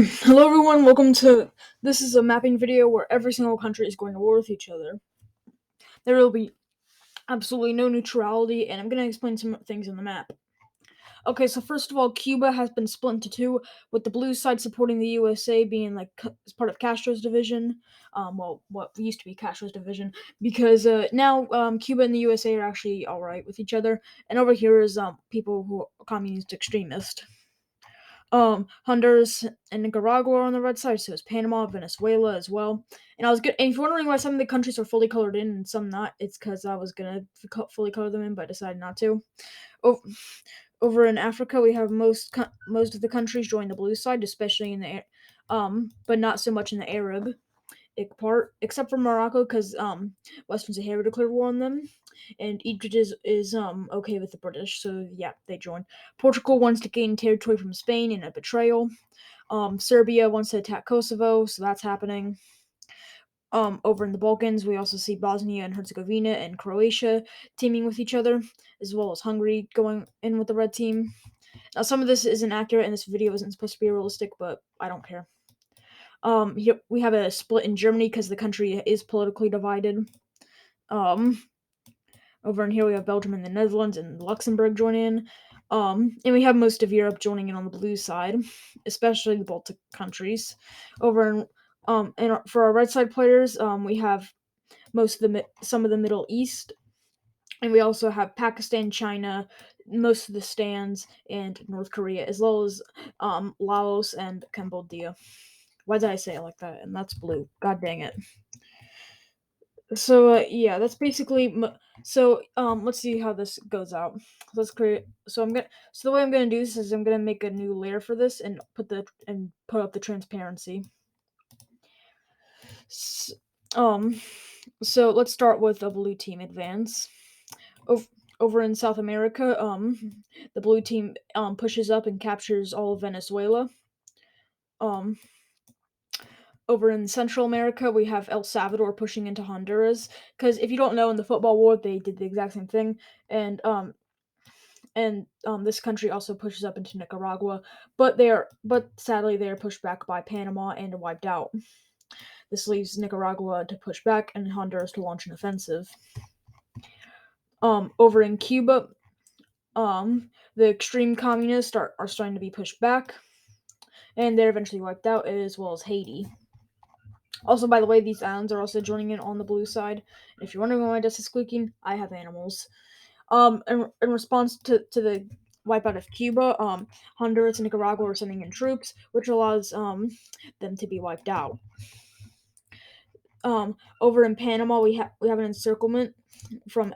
Hello everyone, welcome to this is a mapping video where every single country is going to war with each other. There will be absolutely no neutrality, and I'm going to explain some things in the map. Okay, so first of all, Cuba has been split into two, with the blue side supporting the USA being as part of Castro's division. What used to be Castro's division, because now Cuba and the USA are actually all right with each other, and over here is people who are communist extremist. Honduras and Nicaragua are on the red side, so it's Panama, Venezuela as well. And I was good. And if you're wondering why some of the countries are fully colored in and some not, it's because I was gonna fully color them in, but I decided not to. Oh, over in Africa, we have most of the countries join the blue side, especially in the but not so much in the Arab part, except for Morocco, because Western Sahara declared war on them, and Egypt is okay with the British, so yeah, they joined. Portugal wants to gain territory from Spain in a betrayal. Serbia wants to attack Kosovo, so that's happening. Over in the Balkans, we also see Bosnia and Herzegovina and Croatia teaming with each other, as well as Hungary going in with the red team. Now, some of this isn't accurate, and this video isn't supposed to be realistic, but I don't care. Here we have a split in Germany because the country is politically divided. Um, Over in here we have Belgium and the Netherlands and Luxembourg join in. And we have most of Europe joining in on the blue side, especially the Baltic countries. Over in for our red side players, we have some of the Middle East, and we also have Pakistan, China, most of the stands, and North Korea, as well as Laos and Cambodia. Why did I say it like that? And that's blue. God dang it. So yeah, that's basically. Let's see how this goes out. Let's create. So the way I'm gonna do this is I'm gonna make a new layer for this and put up the transparency. S- um, so let's start with a blue team advance. Over in South America, the blue team pushes up and captures all of Venezuela. Um, Over in Central America, we have El Salvador pushing into Honduras. Because if you don't know, in the football war, they did the exact same thing, and this country also pushes up into Nicaragua, but sadly they are pushed back by Panama and wiped out. This leaves Nicaragua to push back and Honduras to launch an offensive. Over in Cuba, the extreme communists are starting to be pushed back, and they're eventually wiped out, as well as Haiti. Also, by the way, these islands are also joining in on the blue side. And if you're wondering why my desk is squeaking, I have animals. In response to the wipeout of Cuba, Honduras and Nicaragua are sending in troops, which allows them to be wiped out. Over in Panama, we have an encirclement from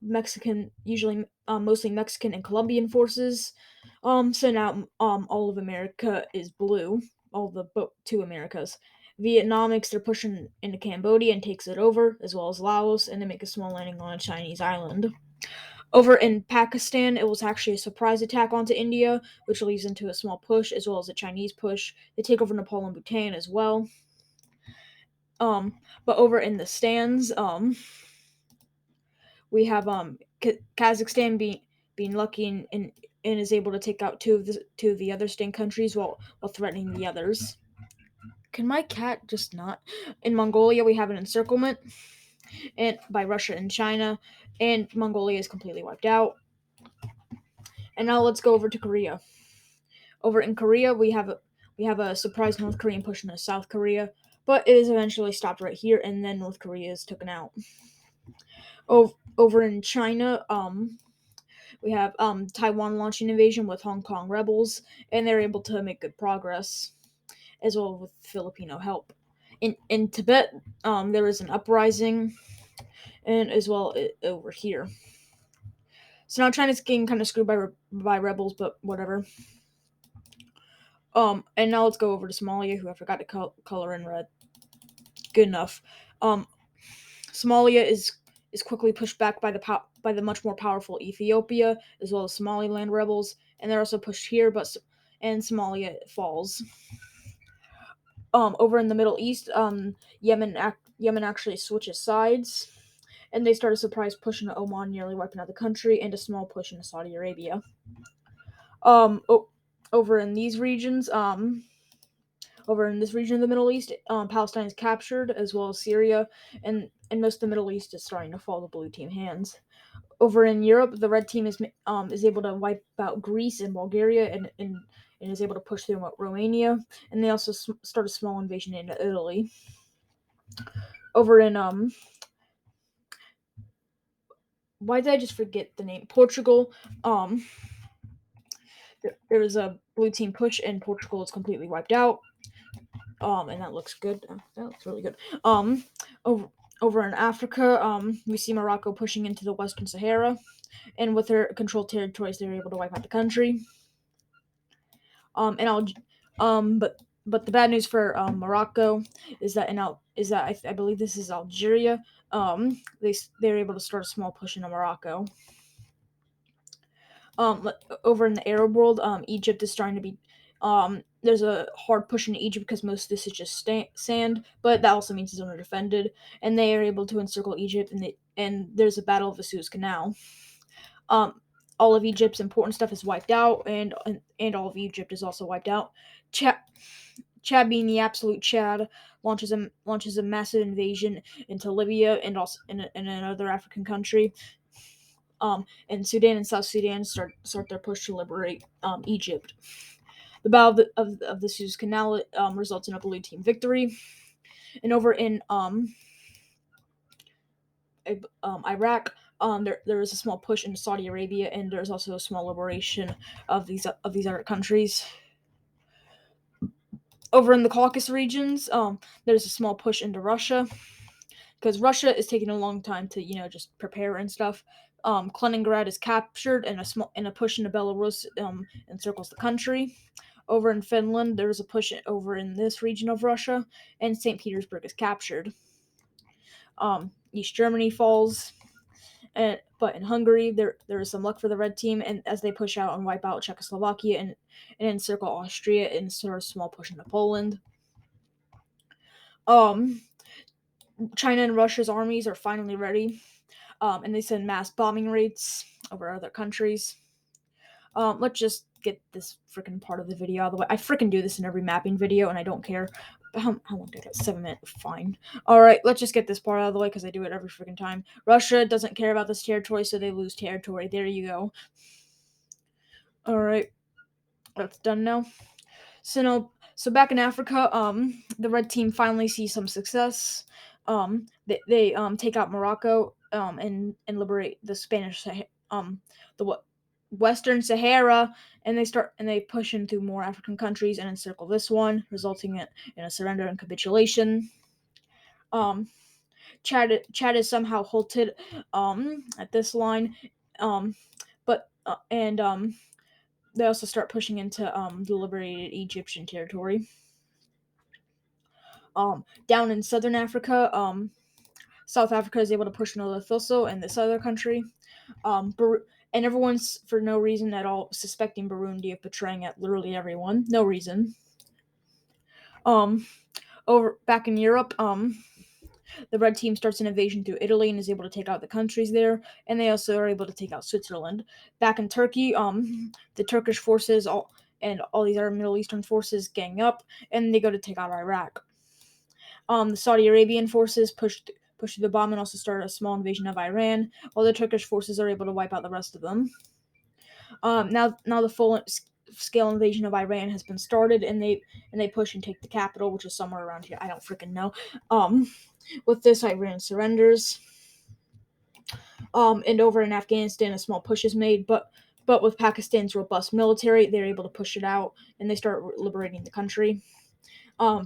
Mexican, usually mostly Mexican and Colombian forces. So now all of America is blue, all the two Americas. Vietnamics, they're pushing into Cambodia and takes it over, as well as Laos, and they make a small landing on a Chinese island. Over in Pakistan, it was actually a surprise attack onto India, which leads into a small push, as well as a Chinese push. They take over Nepal and Bhutan as well. But over in the stands, we have Kazakhstan being lucky and is able to take out two of the other stand countries while threatening the others. Can my cat just not? In Mongolia, we have an encirclement and by Russia and China, and Mongolia is completely wiped out. And now let's go over to Korea. Over in Korea, we have a surprise North Korean push into South Korea, but it is eventually stopped right here, and then North Korea is taken out. Over in China, we have Taiwan launching invasion with Hong Kong rebels, and they're able to make good progress, as well with Filipino help. In Tibet, there is an uprising, and as well over here. So now China's getting kind of screwed by rebels, but whatever. And now let's go over to Somalia, who I forgot to color in red. Good enough. Um, Somalia is quickly pushed back by the much more powerful Ethiopia, as well as Somaliland rebels, and they're also pushed here, and Somalia falls. Over in the Middle East, Yemen actually switches sides, and they start a surprise push into Oman, nearly wiping out the country, and a small push into Saudi Arabia. Over in these regions, Over in this region of the Middle East, Palestine is captured, as well as Syria, and most of the Middle East is starting to fall to blue team hands. Over in Europe, the red team is able to wipe out Greece and Bulgaria, and is able to push through Romania, and they also start a small invasion into Italy. Over in why did I just forget the name? Portugal. There was a blue team push, and Portugal is completely wiped out. And that looks good. That looks really good. Over over in Africa, we see Morocco pushing into the Western Sahara, and with their controlled territories, they're able to wipe out the country. And but the bad news for Morocco is that I believe this is Algeria. They're able to start a small push into Morocco. Over in the Arab world, Egypt is starting to be. There's a hard push into Egypt because most of this is just sand, but that also means it's underdefended, and they are able to encircle Egypt, and there's a battle of the Suez Canal. Um, all of Egypt's important stuff is wiped out, and all of Egypt is also wiped out. Chad, being the absolute Chad, launches a massive invasion into Libya and also in another African country. And Sudan and South Sudan start their push to liberate Egypt. The Battle of the Suez Canal results in a blue team victory. And over in Iraq, there is a small push into Saudi Arabia, and there's also a small liberation of these other countries. Over in the Caucasus regions, there's a small push into Russia, because Russia is taking a long time to just prepare and stuff. Kaliningrad is captured, and a push into Belarus encircles the country. Over in Finland, there's a push over in this region of Russia, and St. Petersburg is captured. East Germany falls, but in Hungary, there is some luck for the red team, and as they push out and wipe out Czechoslovakia and encircle Austria and start a small push into Poland. China and Russia's armies are finally ready, and they send mass bombing raids over other countries. Let's just get this freaking part of the video out of the way. I freaking do this in every mapping video, and I don't care. How long did I get? 7 minutes. Fine. Alright, let's just get this part out of the way because I do it every freaking time. Russia doesn't care about this territory, so they lose territory. There you go. Alright. That's done now. So back in Africa, the red team finally sees some success. They take out Morocco, and liberate the the Western Sahara, and they push into more African countries and encircle this one, resulting in a surrender and capitulation. Chad is somehow halted at this line, but and they also start pushing into the liberated Egyptian territory. Down in southern Africa, South Africa is able to push into Lesotho and this other country. And everyone's, for no reason at all, suspecting Burundi of betraying at literally everyone. No reason. Over back in Europe, the red team starts an invasion through Italy and is able to take out the countries there, and they also are able to take out Switzerland. Back in Turkey, the Turkish forces all these other Middle Eastern forces gang up, and they go to take out Iraq. The Saudi Arabian forces push through the bomb and also start a small invasion of Iran, while the Turkish forces are able to wipe out the rest of them. Now the full scale invasion of Iran has been started, and they push and take the capital, which is somewhere around here. I don't freaking know. With this, Iran surrenders. And over in Afghanistan, a small push is made, but with Pakistan's robust military, they're able to push it out, and they start liberating the country.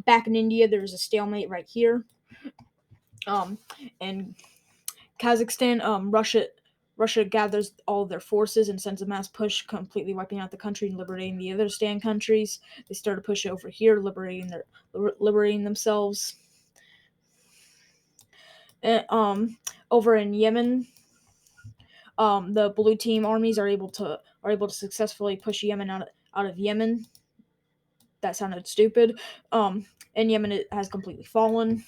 Back in India, there's a stalemate right here. And Kazakhstan, Russia gathers all of their forces and sends a mass push, completely wiping out the country and liberating the other stand countries. They start to push over here, liberating themselves. And, over in Yemen, the blue team armies are able to successfully push Yemen out of Yemen. That sounded stupid. And Yemen has completely fallen.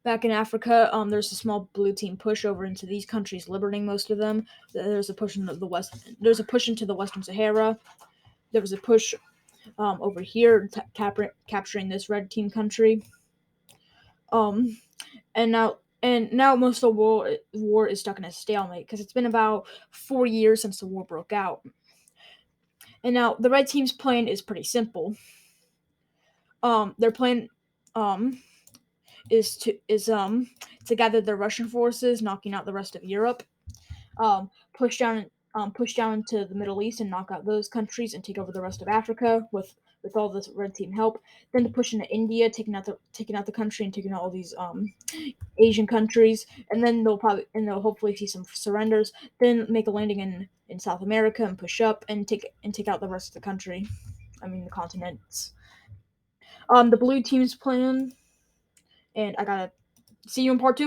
Back in Africa, there's a small blue team push over into these countries, liberating most of them. There's a push into the west. There's a push into the Western Sahara. There was a push over here, capturing this red team country. Um, and now most of the war is stuck in a stalemate because it's been about 4 years since the war broke out. And now the red team's plan is pretty simple. Their plan um is to gather the Russian forces, knocking out the rest of Europe, push down into the Middle East and knock out those countries and take over the rest of Africa with all this red team help. Then to push into India, taking out the country and taking out all these Asian countries, and then they'll hopefully see some surrenders. Then make a landing in South America and push up and take out the rest of the country. I mean the continents. The blue team's plan, and I gotta see you in part two.